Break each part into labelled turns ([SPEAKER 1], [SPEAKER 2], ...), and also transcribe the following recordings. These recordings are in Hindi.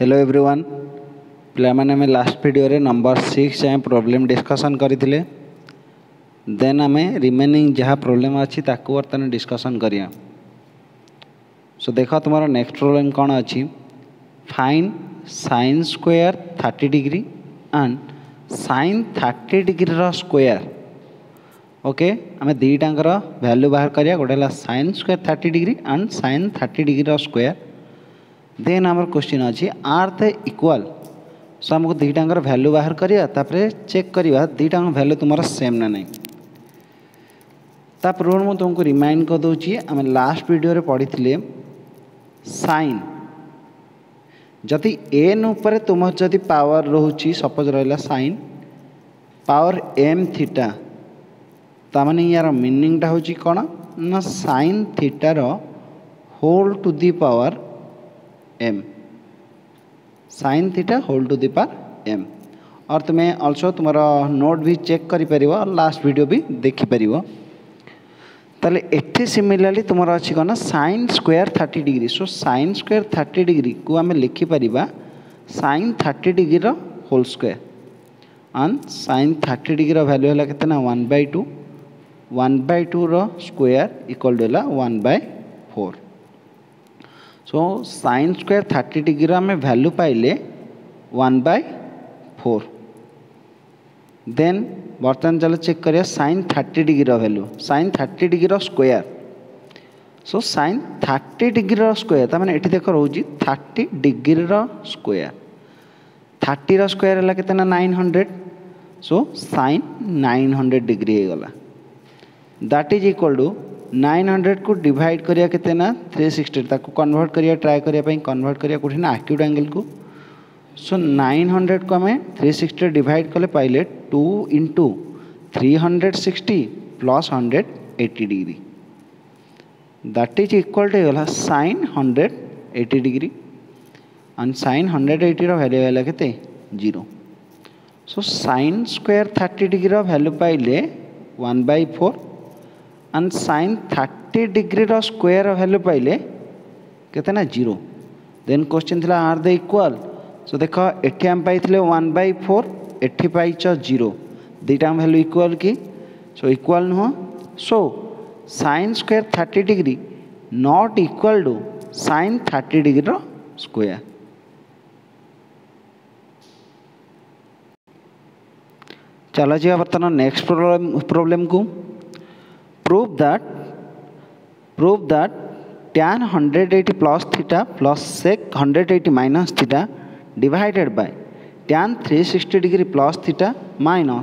[SPEAKER 1] हेलो एवरीवन पिलामाने में लास्ट वीडियो रे नंबर 6 जाए प्रॉब्लम डिस्कशन करथिले देन आमे रिमेनिंग जहाँ प्रॉब्लम अच्छी ताकू वर्तमान डिस्कशन करिया। सो देखो तुम्हारा नेक्स्ट प्रॉब्लम कौन अच्छी find sine square 30 degree and sine 30 degree रो स्क्वायर। ओके आमे दीटांकर वैल्यू बाहर करिया गोटे sine square 30 degree and sine 30 degree रो स्क्वायर। देन आमर क्वेश्चन अच्छी आर द इक्वाल। सो आमको दीटांकर वैल्यू बाहर करिया तापरे चेक करिया दीटांक वैल्यू तुम्हारा सेम ना नहीं। ता पूर्व मुझे तुमको रिमाइंड कर दूची आम लास्ट वीडियो रे पढ़ी थिले साइन जदि एन उपरे तुम जदि पावर रोची सपोज रहा साइन पावर एम थीटा तामाने यार मीनिंग टा होची कौन ना साइन थीटा रो whole to the power M sine theta whole to the power M. और तुम्हें ऑल्सो तुम्हारा नोट भी चेक करि परिबो और लास्ट वीडियो भी देखि परिबो। ताले एठी सिमिलरली तुम्हारा अछि कोन sine square 30 degree. So sine square 30 degree को आमे लिखि परिबा साइन 30 डिग्री रो whole square and sine 30 degree रो वैल्यू हला केतना 1/2 1/2 रो square equal to 1/4। So sine square 30 degree आम वैल्यू पाइले 1/4। देन बर्तमान चलो चेक करिया sine 30 degree value sine 30 degree square. So sine 30 degree square तार माने एठी देख रोजी 30 डिग्री स्क्वायर 30 रो स्क्वायर है कितना 900। सो साइन 900 डिग्री हो गला दैट इज इक्वल टू 900 को डिवाइड करिया केते ना 360 ताको कन्वर्ट करिया ट्राई करिया पई कन्वर्ट करिया कोठी ना एक्यूट एंगल को। सो 900 को हमें 360 डिवाइड कले पाइले 2 into 360 plus 180 degree that is equal to होला साइन 180 डिग्री एंड साइन 180 रो वैल्यू होला केते 0। सो साइन स्क्वायर 30 डिग्री रो वैल्यू पाइले 1/4 एंड साइन 30 डिग्री रो स्क्वायर वैल्यू पाइले केतना 0। देन क्वेश्चन थिला आर द इक्वल। सो देखो एठी हम पाइथिले 1/4 एठी पाइछ 0 दीटा वैल्यू इक्वल की। सो इक्वल नुह। So sine square 30 degree not equal to sine 30 degree रो स्क्वायर। चलो जी बर्तमान नेक्स्ट प्रॉब्लम को prove that tan 180 plus theta plus sec 180 minus theta divided by tan 360 degree plus theta minus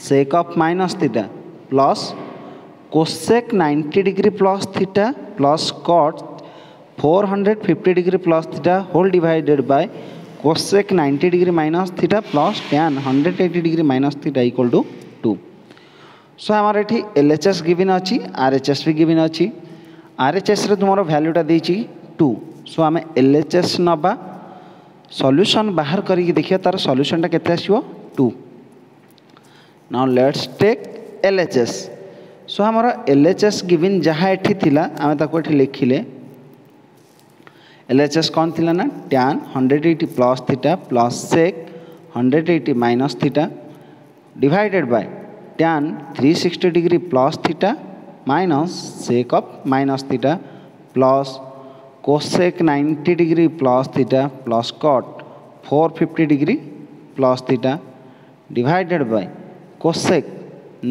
[SPEAKER 1] sec of minus theta plus cosec 90 degree plus theta plus cot 450 degree plus theta whole divided by cosec 90 degree minus theta plus tan 180 degree minus theta equal to 2। सो आमर ये LHS गिवन अच्छी RHS भी गिवन अच्छी। RHS रे तुम्हारा वैल्यूटा देछि 2। सो आम LHS नबा सॉल्यूशन बाहर करके देखिए तार सॉल्यूशन टा केते आसीबो 2। Now let's take LHS। So हमारा LHS गिवन जहाँ एठी थिला आम ताको एठी लिखिले LHS कौन थिला ना tan 180 plus theta plus sec 180 minus theta divided by tan 360 degree plus theta minus sec of minus theta plus cosec 90 degree plus theta plus cot 450 degree plus theta divided by cosec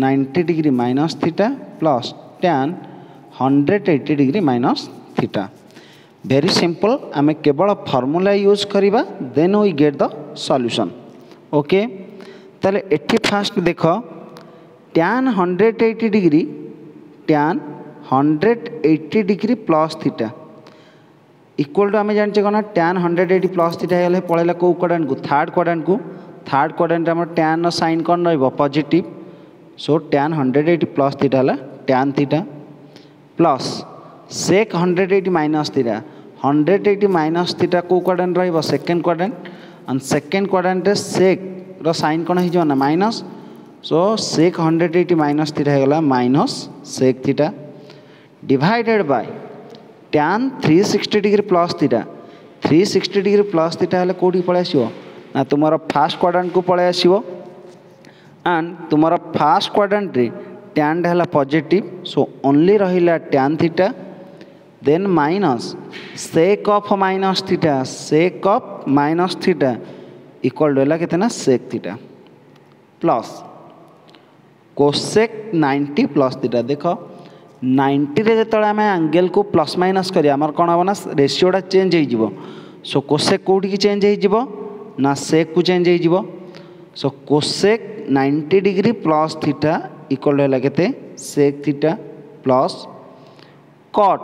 [SPEAKER 1] 90 degree minus theta plus tan 180 degree minus theta. Very simple आम केवल फॉर्मूला यूज करिबा then we get the solution. Okay ताले एठी फास्ट देखो tan 180 degree tan 180 degree plus theta equal to आम जानचे कौन tan 180 प्लस थीटा है पड़ेगा कौ क्वाड्रेंट को थर्ड क्वाड्रेंट आम tan रो साइन कौन रहिबो positive. So tan 180 plus theta है tan theta plus sec 180 minus theta 180 minus theta कौ क्वाड्रेंट रहिबो second quadrant and second quadrant sec रो साइन कौन हो ना minus. So sec 180 minus theta है minus sec theta divided by tan 360 degree plus theta 360 degree plus theta हेल्ले कौटी पलि आसो ना तुम फास्ट क्वाड्रेंट को पलि आसो एंड तुम फास्ट क्वाड्रेंट रे टैन है पॉजिटिव सो ओनली रहिला tan theta then minus sec of minus theta equal to है कितना sec theta plus cosec 90 plus theta. देख 90 रे जो आम एंगल को प्लस माइनस करिया आमर कौन हम ना रेशियोटा चेंज हो सो कोसेक कौटी चेंज हो ना सेक को चेंज हो so cosec 90 degree plus theta equal है केते sec theta plus cot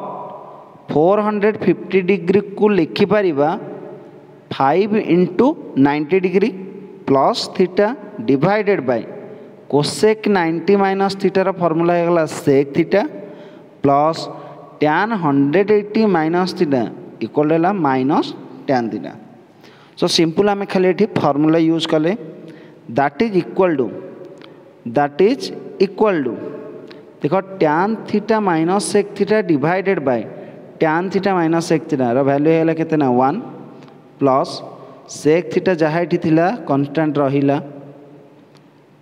[SPEAKER 1] 450 degree को लिखिपर 5 into 90 degree plus theta divided by cosec 90 minus थीटार फर्मूला होगा sec theta plus tan 180 minus theta equal है minus tan theta. So simple आम खाली ये फर्मूला यूज कले दैट इज इक्वल टू देख tan theta minus sec theta divided by tan theta minus sec theta value है केते ना 1 प्लस सेक थीटा जहाँ ये कांस्टेंट रहिला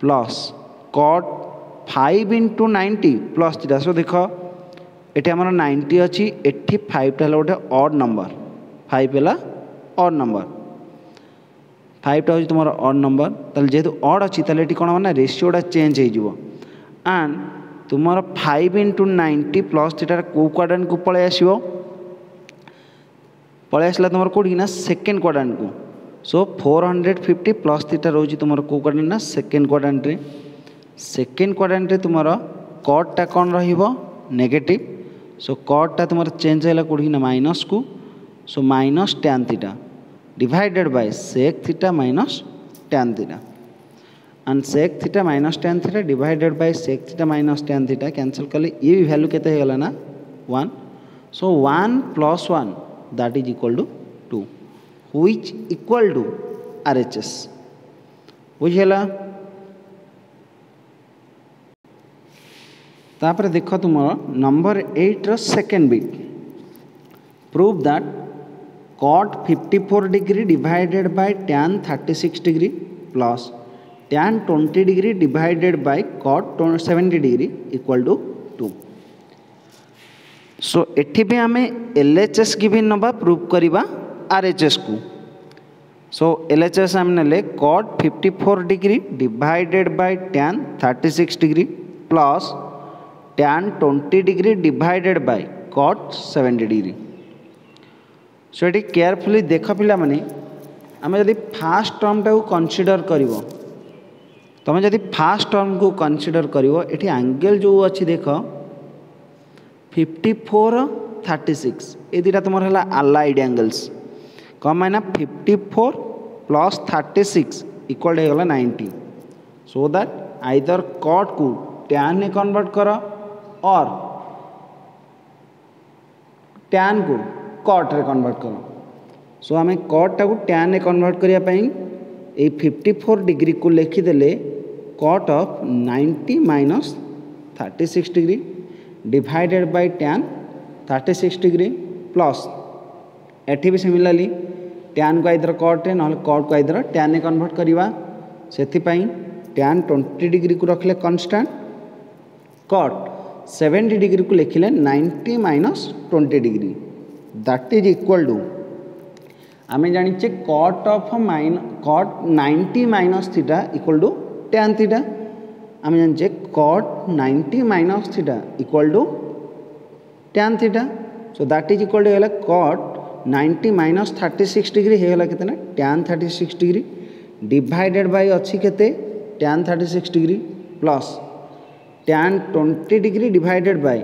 [SPEAKER 1] plus cot 5 into 90 plus theta. So देख ये आम 90 अच्छी एटी 5 टा गोटे ऑड नंबर 5 है ऑड नंबर 5 टा हूँ तुम ऑड नंबर ताल जेहेतु ऑड अच्छी ताले कौन हम ना रेशियोटा चेंज हो एंड तुम 5 इंटू 90 प्लस थीटार कौ क्वाड्रेंट को पलि आसो पलि आसला तुम कौटी ना सेकेंड क्वाड्रेंट को सो 450 प्लस थीटा रोज तुम कौ क्वाड्रेंट ना सेकेंड क्वाड्रेंट रे सेकेंड क्वाड्रेंट रे तुम कटटा कौन रहिबो नेगेटिव सो कटटा तुम चेंज है कौटी ना माइनस को so minus tan theta divided by sec theta minus tan theta and sec theta minus tan theta divided by sec theta minus tan theta cancel कले ये भी वैल्यू केते होगला ना 1 so 1 plus 1 that is equal to 2 which equal to RHS बुझेला। तापर देख तुम नंबर 8 रो second bit prove that cot 54 degree divided by tan 36 degree plus tan 20 degree divided by cot 70 degree equal to 2। So एठी भी आमे LHS गिवन नबा प्रूव करिबा RHS को सो LHS आम ने cot 54 degree divided by tan 36 degree plus tan 20 degree divided by cot 70 degree. So ये केयरफुली देख पिला माने आम जदि फास्ट टर्म टा कनसीडर करिवो तुम जदि फास्ट टर्म को कनसीडर करिवो एठी एंगल जो अच्छी देख 54 36 ये दुटा तुम है अलाइड एंगल्स कम है ना 54 प्लस 36 इक्वल होगा 90 सो दैट आइदर कट को टैन में कन्वर्ट कर और टैन को कट रे कन्वर्ट कर सो आम कटटा को टैन में कन्वर्ट करने 54 डिग्री को लिखिदेले cot of 90 minus 36 degree divided by tan 36 degree plus एठी भी सिमिलरली टैन को आइदर कट रे ना कट को आइदर टैन में कन्वर्ट करवा से टैन 20 डिग्री को रखले कांस्टेंट कट 70 डिग्री को लिखिले 90 minus 20 degree that is equal to आम जानिचे cot of cot 90 minus theta equal to tan theta आम जानिचे cot 90 minus theta equal to tan theta so that is equal to cot 90 minus 36 degree होगा कितना टैन 36 डिग्री डिवाइडेड बाय अच्छी केते tan 36 degree plus tan 20 degree divided by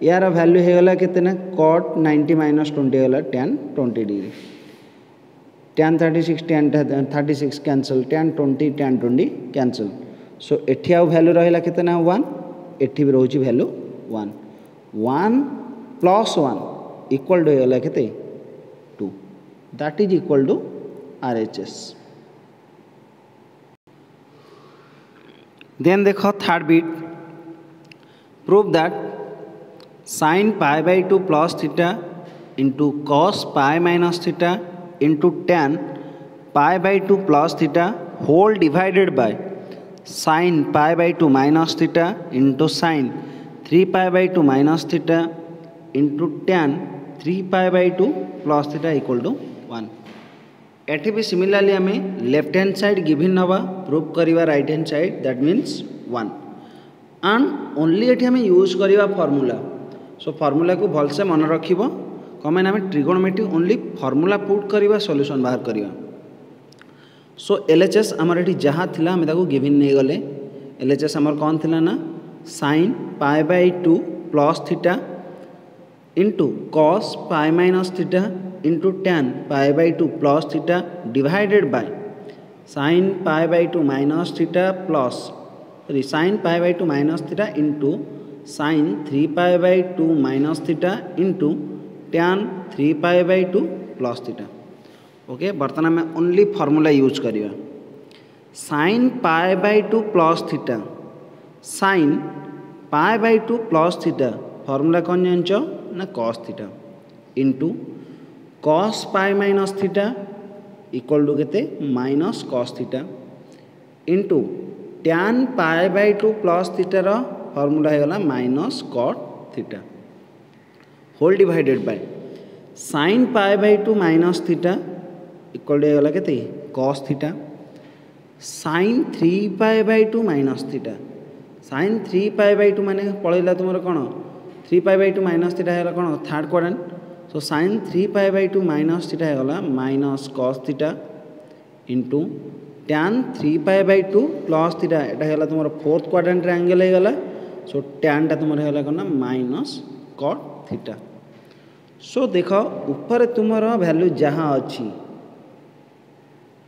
[SPEAKER 1] यार वैल्यू होगा कितना कट 90 माइनस 20 होगा tan 20 degree tan 36 tan 36 cancel tan 20 tan 20 cancel so एठी आउ वैल्यू रहिला कितना 1 एठी भी रोची वैल्यू 1 1 प्लस 1 इक्वल टू होगा केते 2 that is equal to RHS। Then देखो third bit prove that sin pi by 2 plus theta into cos pi minus theta into tan pi by two plus theta whole divided by sine pi by two minus theta into sine 3 pi by two minus theta into tan 3 pi by two plus theta equal to 1। एठी भी सिमिलरली आम लेफ्ट हैंड साइड गिवन हवा प्रूफ करवा right hand side that means 1 and only एठी आम यूज करवा फॉर्मूला। सो फॉर्मूला को भलसे मन रखिबो कमें आम ट्रिगोनोमेट्री ओनली फॉर्मूला पुट करवा सॉल्यूशन बाहर करवा। सो एलएचएस आमर एठी जहाँ थिला आम ताको गिवन नहीं गले एलएचएस आमर कौन थिला ना sign pi by two plus theta into cos pi minus theta into tan pi by two plus theta divided by sine pi by two minus theta plus sign pi by two minus theta into sine 3 pi by two minus theta into tan 3 pi by two plus theta. Okay बर्तमान में ओनली फॉर्मूला यूज करिया sign pi by two plus theta sine pi by two plus theta formula कौन जानचो ना cos theta into cos pi minus theta equal to केते minus cos theta into tan pi by two plus थीटार फॉर्मूला है minus cot theta whole divided by sine pi by two minus theta equal to केते cos theta sine 3 pi by two minus theta sine 3 pi by two माने पड़ेगा तुम कौन 3 pi by two minus theta है कौन third quadrant. So sine 3 pi by two minus theta है minus cos theta into tan 3 pi by two plus theta यहाँ तुम फोर्थ क्वाड्रेंट एंगल हो गला। सो टैनटा तुम है कौन माइनस कॉट थीटा। सो देख ऊपर तुम वैल्यू जहाँ अच्छी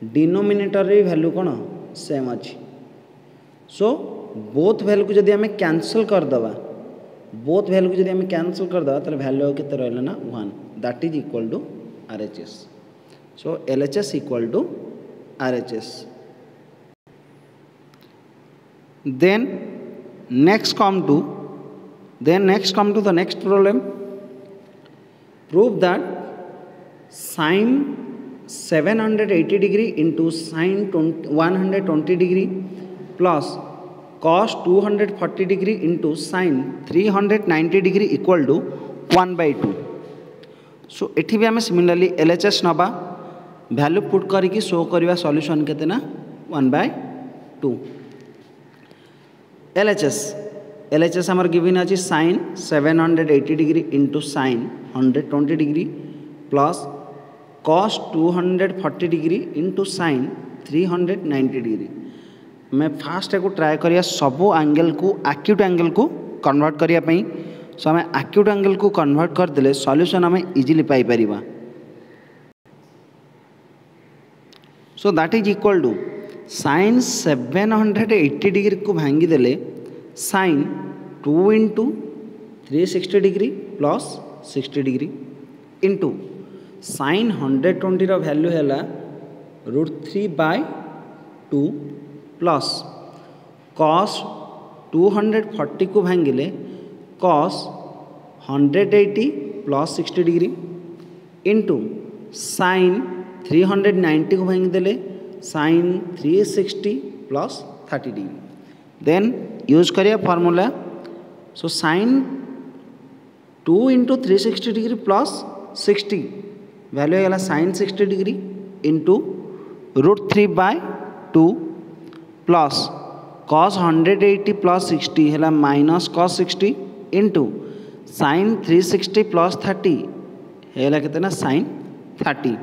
[SPEAKER 1] डिनोमिनेटर रे वैल्यू कौन सेम अच्छी। सो बोथ वैल्यू को जब आम कैंसल करदे बोथ वैल्यू को जब आम कैंसल करदे तो वैल्यू के रहा ना 1 that is equal to RHS। So LHS equal to RHS। then next come to the next problem। prove that sin 780 degree into sin 120 degree plus cos 240 degree into sin 390 degree equal to 1/2। सो एठी भी आम सिमिलरली LHS नबा वैल्यू पुट करके शो करवा सॉल्यूशन केते ना 1/2। LHS आमर गिवन अच्छी sin 780 degree into sin 120 degree plus cos 240 degree into sin 390 degree. मैं फास्ट को ट्राए करिया सबू एंगल को एक्यूट एंगल को कन्वर्ट करने। सो आम एक्यूट एंगल को कन्वर्ट करदे सॉल्यूशन आम इजीली पाई परिबा। So that is equal to sine 780 degree को भांगी देले sine 2 into 360 degree plus 60 degree into sine 120 रो वैल्यू है √3/2 प्लस कॉस 240 को भांगिले cos 180 plus 60 degree into sine 390 को भांगिदेले sine 360 plus 30 degree. Then use करिए formula. So sine 2 into 360 degree plus 60 value है sine 60 degree into √3/2 plus cos 180 plus 60 है minus cos 60 into sine 360 plus 30 है कितना sine 30।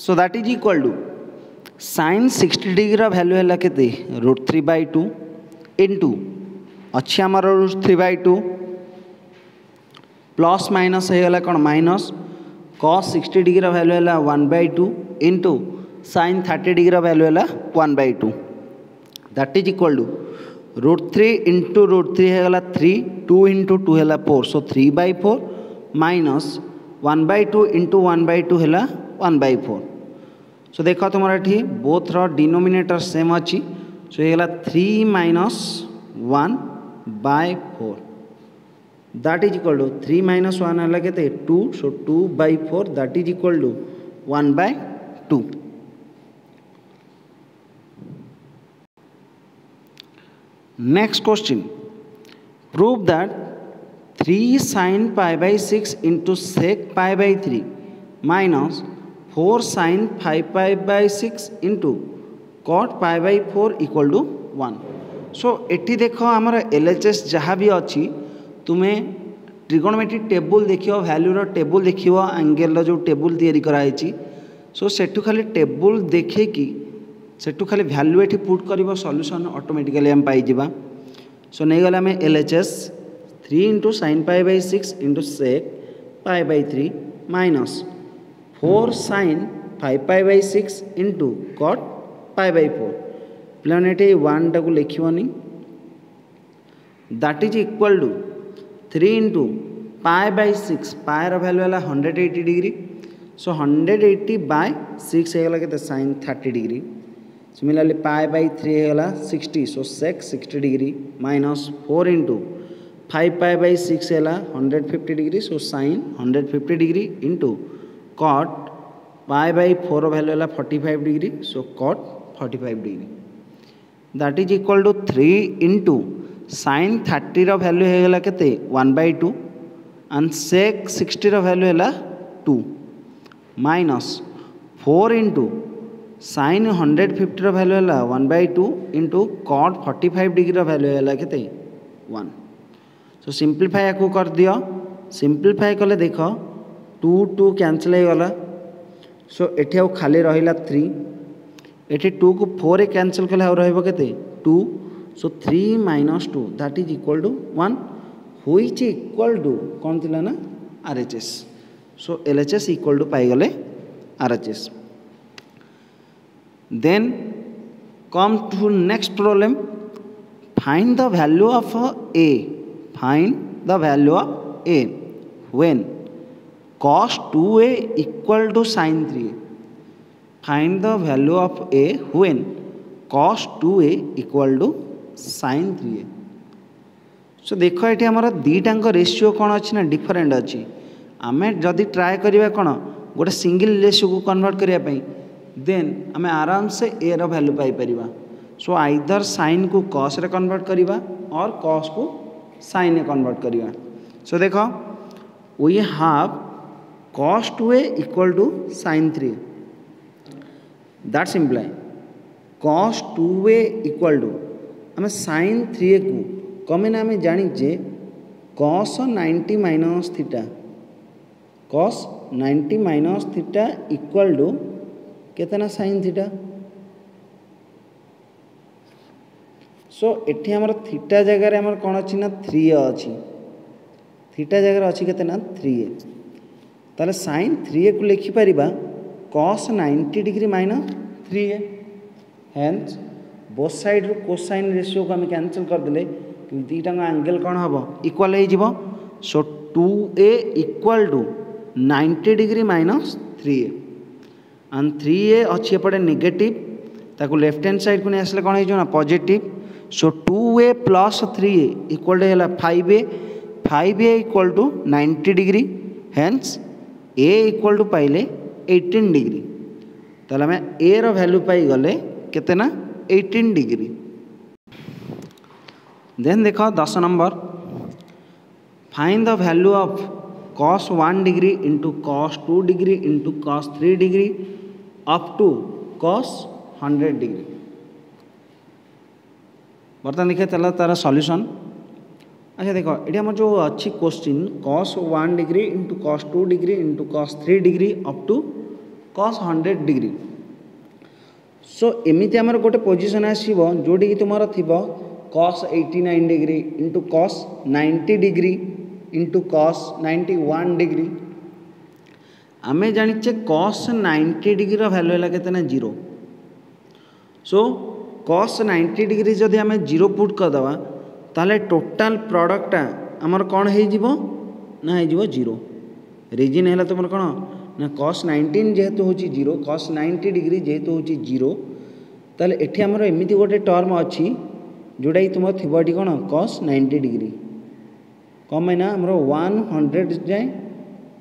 [SPEAKER 1] So that is equal to sine 60 degree value है केते √3/2 इंटू अच्छी आमर √3/2 प्लस माइनस है कौन माइनस कॉस 60 डिग्री वैल्यू है 1/2 इंटू साइन 30 डिग्री वैल्यू है 1/2 that is equal to √3 into √3 है 3 2 इंटू 2 है 4 सो 3/4 माइनस 1/2 इंटू 1/2 है 1/4। सो देख तुम ये बोथ डिनोमिनेटर सेम अच्छी। सो ये 3 - 1/4 that is equal to 3 minus 1 है के 2 so 2/4 that is equal to 1/2. Next question, prove that 3 sin pi by 6 into sec pi by 3 minus 4 sin 5 pi by 6 into cot pi by 4 equal to 1. So eighty देख आमर LHS जहाँ भी अच्छी तुम्हें ट्रिगोनोमेट्रिक टेबुल देख वैल्यूर टेबुल देख एंगेल जो टेबुल तैयारी कराई सो सेठू खाली टेबुल देखे कि सेठू खाली वैल्यू ये पुट कर सॉल्यूशन ऑटोमेटिकली आम पाई सो नहीं गले आम LHS 3 into sin pi by 6 into sec pi by 3 minus 4 sin 5 pi by 6 into cot pi by 4 प्लाने वन टाक लिखनी that is equal to 3 into pi by 6 पाए वैल्यू है 180 डिग्री सो 180 बाय 6 होगा के sin 30 degree similarly pi by 3 होगा 60 so sec 60 degree minus 4 into 5 pi by 6 है 150 degree so sin 150 degree into cot pi by 4 value है 45 degree so cot 45 degree that is equal to 3 into sin 30 value है के 1/2 एंड sec 60 वैल्यू है 2 माइनस 4 इंटू sin 150 वैल्यू है 1/2 इंटू cot 45 डिग्री वैल्यू है के 1. सो सिंप्लीफाई या कर दियो सिंप्लीफाई कले देख 2 2 कैंसिल हो गला सो एठी आउ खाली रहिला 3 एठी 2 को 4 कैंसिल कले आउ रहइबो केते 2 so 3 minus 2 that is equal to 1 which equal to कौन थिला ना RHS. So LHS equal to पाई गले RHS. Then come to next problem, find the value of A. Find the value of A when cos 2A equal to sin 3A. Find the value of A when cos 2A equal to sin 3A. सो देख ये आमर दीटाक रेशियो कौन अच्छी ना डिफरेंट अच्छी आम जदि ट्राए करवा कौन गोटे सिंगल रेशियो को कन्वर्ट करने देन आम आराम से ए रो वैल्यू पाइपर सो आइदर साइन को कॉस रे कन्वर्ट करवा और कॉस को साइन रे कन्वर्ट करवा. सो देख we have cos 2a equal to sin 3 that's imply cos 2a equal to आम sin 3a को कमें आम जाचे cos 90 minus theta cos 90 minus theta equal to केतना sin थीटा. सो एठी हमर थीटा जगह रे हमर कोन अछि ना 3a अछि थीटा जगह रे अछि केतना 3a ताले sin 3a को लिखि परिबा cos 90 degree minus 3a hence both side रो कोसाइन रेशियो को हम कैंसिल कर देले दीटा एंगल कौन हम इक्वल हो. So 2a equal to 90 degree minus 3a and 3a अच्छी एपटे नेगेटिव ताको लेफ्ट हैंड साइड को नहीं आसले कौन हो पॉजिटिव. सो 2a प्लस 3a इक्वल है 5a 5a equal to 90 degree hence a equal to पाइले 18 डिग्री ताले आम a रो वैल्यू पाई गले केतना 18 डिग्री. देन देख 10 number find the value of cos 1 degree into cos 2 degree into cos 3 degree up to cos 100 degree. बर्तमान देखिए चला तार सॉल्यूशन. अच्छा देखो ये आम जो अच्छी question cos 1 degree into cos 2 degree into cos 3 degree up to cos 100 degree. So एमती आमर गोटे पोजिशन आसो जोटी तुम थी cos 89 degree into cos 90 degree into cos 91 degree. आम जाचे cos 90 डिग्री वैल्यू है कितना 0. सो cos 90 डिग्री जदि आम 0 पुट करदे ताले टोटाल प्रोडक्टा आमर कौन हो ना हो 0. रिजन है तुम कौन ना cos 19 जेहेतु हूँ 0 cos 90 डिग्री जेहेतु हूँ 0 ताले एठी आमर एमती गोटे टर्म अच्छी जोटा कि तुम थी कौन cos 90 डिग्री कम ना आमर 100 जाए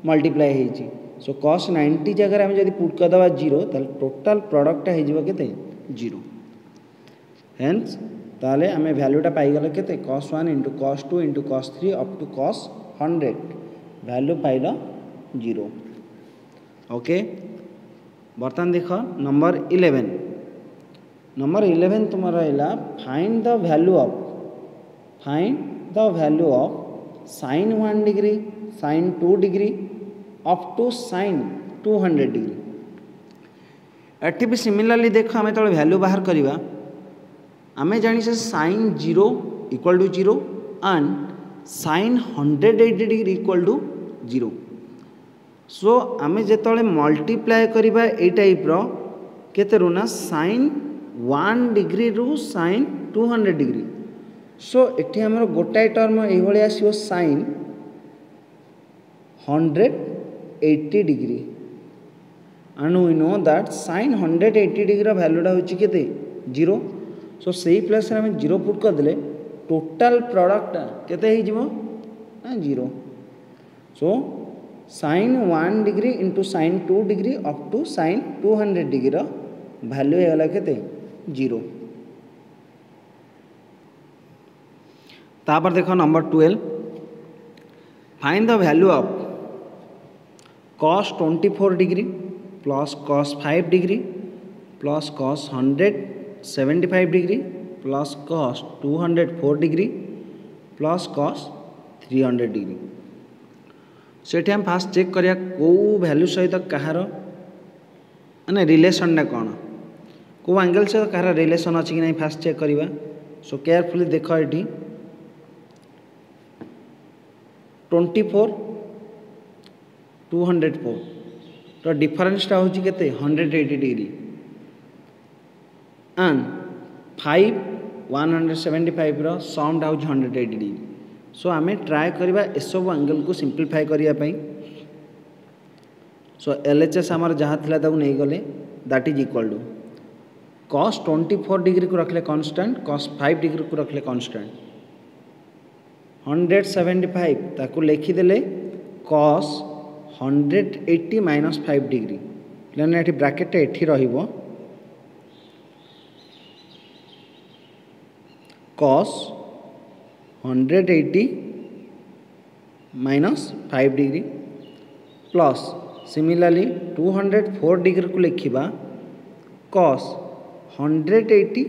[SPEAKER 1] मल्टीप्लाई होती सो कॉस 90 जगह आम जब पुट करदे 0 टोटाल प्रोडक्टा हो जीरो हेन्स ताले आम भैल्यूटा पाइगल के cos 1 into cos 2 into cos 3 up to cos 100 value पाइल 0 ओके। बर्तमान देख नंबर 11 तुम रहा find the value of sine 1 degree sine 2 degree up to sine 200 degree. एटी भी सिमिलरली देख आम जो वैल्यू बाहर करवा आम जानी sine 0 equal to 0 and sine 180 degree equal to 0। So आम जो मल्टीप्लाए करवा ये टाइप केते ना साइन 1 डिग्री रु साइन 200 डिग्री। सो एटी आमर गोटाए टर्म ये आसो sine 180 degree and we know that sine 180 degree वैल्यूटा होते 0। सो से प्लेस आम 0 पुट करदे टोटाल प्रोडक्ट केते हो 0। So sine 1 degree into sine 2 degree up to sine 200 degree value होगा केते 0। तापर देख number 12 find the value of cos 24 degree plus cos 5 degree plus cos 175 degree plus cos 204 degree plus cos 300 degree. से हम फास्ट चेक करिया को वैल्यू सहित कहार माने रिलेशनटा कौन को एंगल सहित कहार रिलेशन अच्छी कि नहीं फास्ट चेक करवा। सो केयरफुली देख ये 24 204 तो डिफरेंसटा हूँ के 180 डिग्री एंड 5 175 समटा हूँ 180 डिग्री। सो आम ट्राए करवा एसबू एंगल को सिंप्लीफाई करने। सो LHS आमर जहाँ था नहीं गले that is equal to cos 24 degree को रखले कांस्टेंट कॉस 5 डिग्री को रखले कांस्टेंट 175 ताकू लिखिदेले कॉस 180 माइनस 5 डिग्री लेकिन ये ब्रैकेटा एठी रहिबो cos 180 minus 5 degree plus similarly 204 degree को लिखा कॉस 180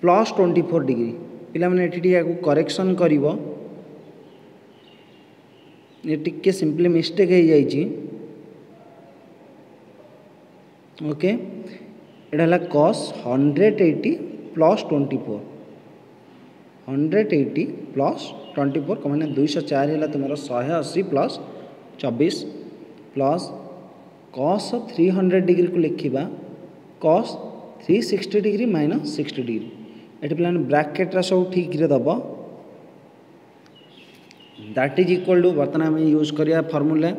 [SPEAKER 1] प्लस 24 डिग्री पिला माने एटी करेक्शन करिवो ये टिके सिंपली मिस्टेक हो जाइए ओके। एटा कॉस 180 प्लस 24 180 प्लस 24 कम 204 है तुम 180 प्लस 24 प्लस कॉस 300 डिग्री को लिखा कॉस 360 डिग्री माइनस 60 डिग्री ये पे ब्रैकेट सब ठीक दब दैट इज इक्वल टू बर्तमान आम यूज करिया फॉर्मूला।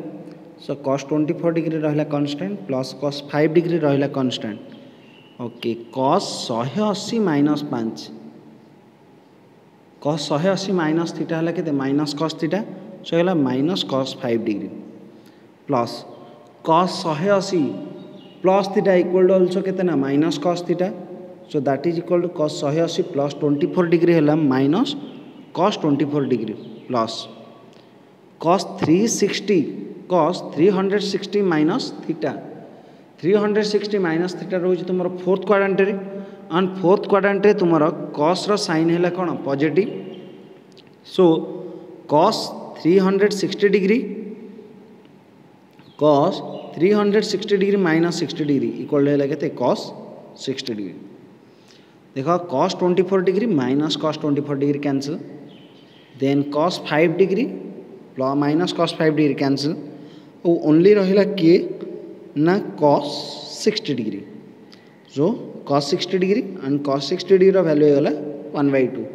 [SPEAKER 1] सो कॉस 24 डिग्री रहा कांस्टेंट प्लस कॉस 5 डिग्री रहा constant okay. Cos 180 minus 5 cos 180 minus theta है के माइनस कॉस थीटा सो है minus cos 5 degree plus cos 180 plus theta equal to also के minus cos theta so that is equal to cos 180 plus 24 degree है minus cos 24 degree plus cos 360 minus theta 360 minus theta रोज तुम fourth quadrant and fourth quadrant तुम कॉस रो साइन है कौन positive. So cos 360 degree minus 60 degree equal है कॉस 60 डिग्री। देखो cos 24 degree minus cos 24 degree cancel then cos 5 degree minus cos 5 degree cancel only रहा किए ना cos 60 degree. So cos 60 degree and cos 60 degree value होगा 1/2।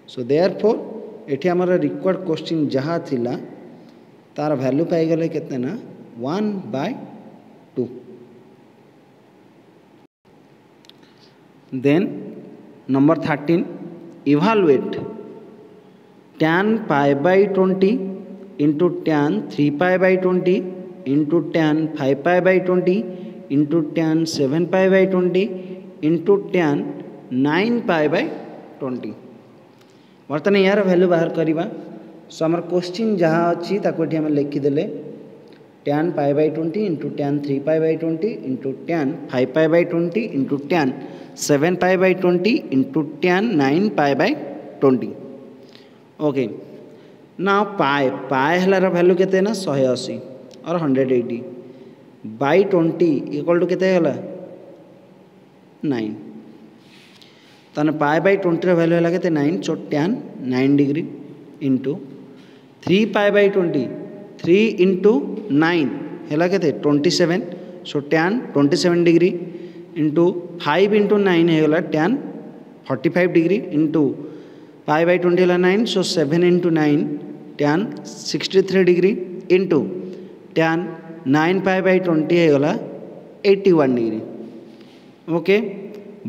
[SPEAKER 1] सो देयरफॉर एठी हमर रिक्वायर्ड क्वेश्चन जहाँ थिला तार वैल्यू पाइगले केते ना 1/2। Then number 13 evaluate tan pi by 20 into tan 3 pi by 20 into tan 5 pi by 20 into tan 7 pi by 20 into tan 9 pi by 20। बर्तमान यार वैल्यू बाहर करवा। सो आम क्वेश्चन जहाँ अच्छी ताकि आम लिखिदेले tan pi by 20 into tan 3 pi by 20 into tan 5 pi by 20 into tan 7 pi by 20 into tan 9 pi by 20। Okay ना पाए पाए हलार वैल्यू केते ना 180 और 180 बाई 20 इक्वल टू केते हला 9। ताने पाए बाई 20 रो वैल्यू हला केते 9। सो tan 9 degree into 3 pi by 20 3 into 9 है के 27। सो tan 27 डिग्री इंटू 5 इंटू 9 है tan 45 degree into pi by 20 है 9। सो 7 into 9 tan 63 degree into tan 9 pi by 20 है 81 डिग्री। ओके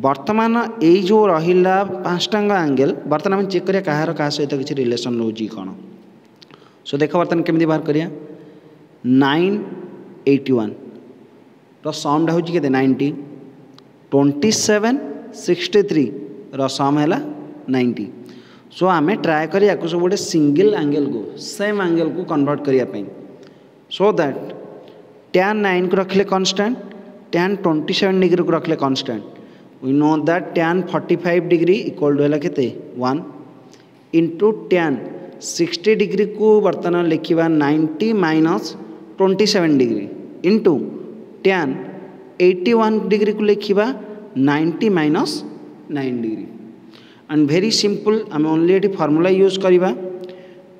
[SPEAKER 1] बर्तमान ये जो रहा 5टांग एंगल बर्तमान आम चेक करिया कहार क्या सहित किसी रिलेशन रोची कौन। सो देख बर्तमान केमी बाहर करिया 981 रो समटा हूँ के 90 27 63 रो सम है 90। सो आम ट्राए करिया सब गोटे सिंगल एंगल को सेम एंगल को कन्वर्ट करने सो दैट tan 9 को रखले कांस्टेंट tan 27 डिग्री को रखले constant we know that tan 45 degree equal to है केते 1 इंटू tan 60 डिग्री को बर्तमान लिखा 90 minus 27 degree into tan 81 degree को लिखा 90 minus 9 degree. And very simple आम ओनली ये फॉर्मूला यूज करवा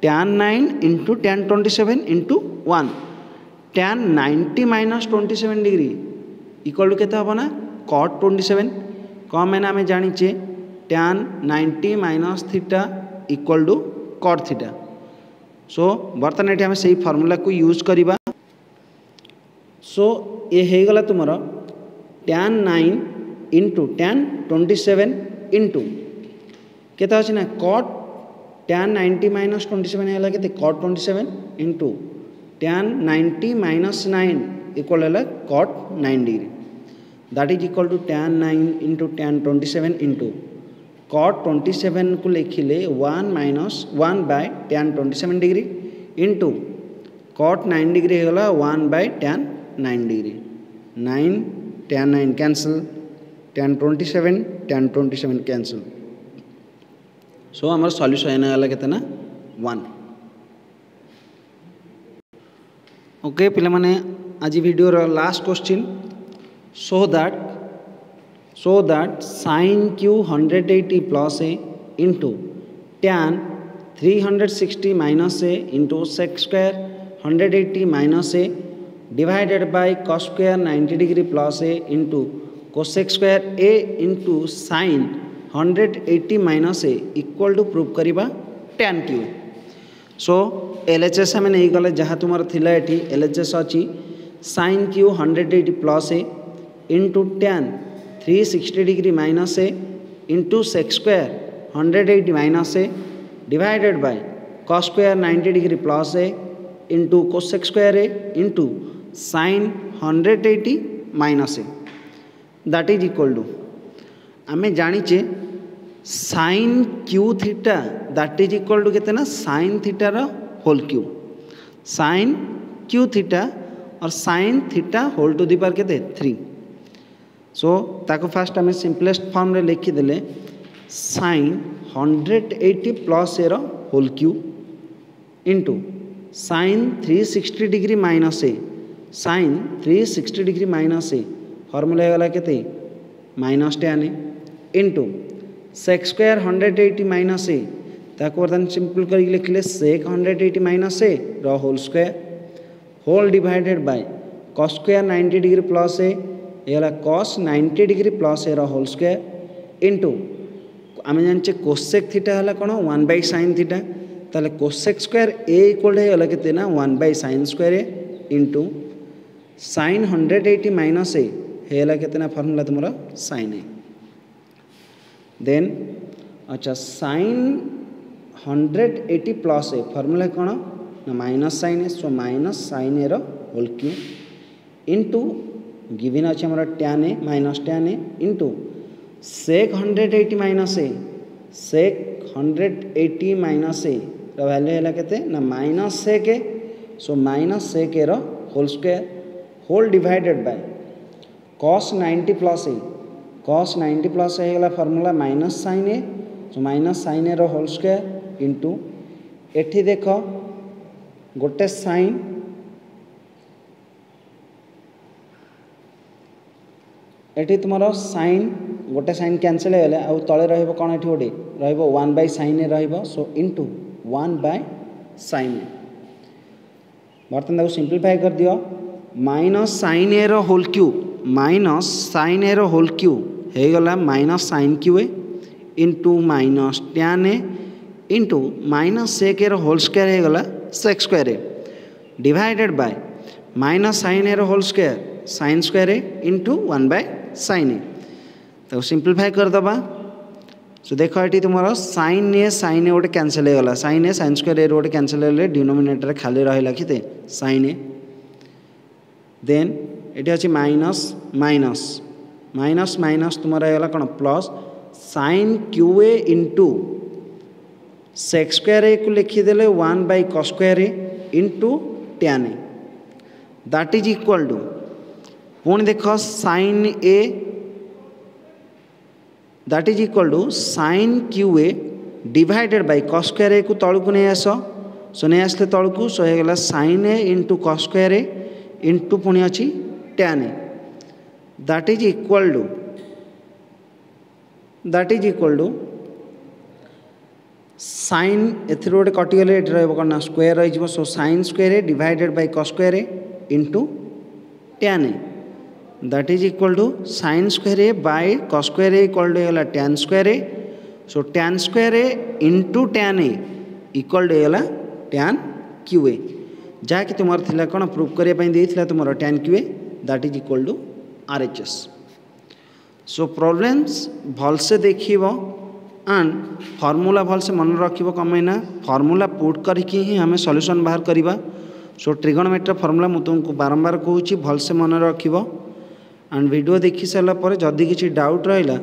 [SPEAKER 1] tan 9 into tan 27 into 1 tan 90 minus 27 degree equal to केते हम ना cot 27 कम मैंने आम जाचे tan 90 minus theta equal to cot थीटा। सो बर्तमान ये आम से फॉर्मूला को यूज करवा। सो ये हो गला तुम tan 9 इंटू tan 27 इंटू केता अच्छे ना cot tan 90 माइनस 27 है के cot 27 into tan 90 minus 9 equal है cot 9 degree that is equal to tan 9 into tan 27 into cot 27 को लिखिले 1 minus 1 by tan 27 degree into cot 9 degree होगा 1 by tan 9 degree 9 tan 9 cancel tan 27 cancel. So आम सल्यूशन है केतना 1। ओके पिला माने आज video last question so that sin q 180 plus a into tan 360 minus a into sec square 180 minus a divided by cos square 90 degree plus a into cosec square a into sin 180 minus a equal to prove करवा tan q। सो LHS आम नहीं गले जहाँ तुम थिला ये LHS अच्छी sin q 180 plus a into tan 360 degree minus a into sec square 180 minus a divided by cos square 90 degree plus a into cosec square a into sin 180 minus a that is equal to आम जाचे sin q theta that is equal to केते ना sin थीटार whole cube sin q theta और sin theta whole to the power केते 3। सो ताको फास्ट आम सिंपलेस्ट फॉर्म रे लिखिदेले sin 180 plus a whole cube into sin 360 degree minus a sin 360 degree minus a formula होगा केते minus tan into sec square 180 minus a ताको बर्तमान सिंपल कर लिखले sec 180 minus a whole square whole divided by cos square 90 degree plus a ये cos 90 degree plus a whole square into आम जाने कोसेक थीटा है कौन 1 बाय sin थीटा ताले कोसेक स्क्वायर ए इक्वल होगा के 1 by sin square A into sin 180 minus ए है के फॉर्मूला तुम sin ए देन अच्छा sin 180 प्लस ए फॉर्मूला कौन ना minus sine a so minus sine a whole cube into given अच्छे हमारा tan A minus tan a into sec 180 minus A sec 180 minus A value है केते ना minus sec A so minus sec A whole square whole divided by cos 90 plus a cos 90 plus a गला formula minus sine a so minus sine a whole square into एठी देख गोटे साइन एठी तुमरो साइन गोटे साइन कैंसिल हो गले आ तले रहइबो कोन एठी गोटे रहइबो 1 बाय sin ए रहइबो so into 1 by sin a बर्तन दाउ सिंपलीफाई कर दियो माइनस sin ए रो whole cube minus sin a रो होल क्यूब हे गला minus sin cube a into minus tan a into minus sec a रो होल स्क्वायर हे गला sec square A divided by minus sin a रो whole square sin square A into 1 by sin a तो सिंपलीफाई कर दबा सो देख ये तुम sin ए गोटे कैंसिल हो गला sin ए sin स्क्वायर ए गोटे कैंसिल हो डिनोमिनेटर खाली रहा कि sin ए देन ये अच्छे माइनस माइनस माइनस माइनस तुम रहा कौन plus sin cube a into sec square a को लिखिदेले 1 by cos square A into tan A that is equal to पुणी देख sin a that is equal to sin cube a divided by cos square a को तल को नहीं आस सो नहीं आसले तल को सो हो गला sin A into cos square A into पुणी अच्छी tan A that is equal to sin एथर गोटे कटिगले रहा स्क्वायर रही so sin square A divided by cos square A into tan A that is equal to sin square A by cos square A equal to होगा tan square A so tan square A into tan A equal to होगा tan क्यू ए जहाँकि तुम थी कौन प्रूफ करने तुम tan cube a that is equal to RHS so problems भलसे देखिब एंड फॉर्मूला भलसे मन रखिब कमेना फॉर्मूला पुट करके ही हमें सॉल्यूशन बाहर करवा सो ट्रिगोनोमेट्री फॉर्मूला मुझे तुमको बारंबार कहूँ भलसे मन रखिब एंड वीडियो देखी सारा जदि किसी डाउट रहा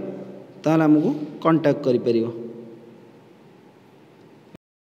[SPEAKER 1] ताल आमको कांटेक्ट करि परिबो।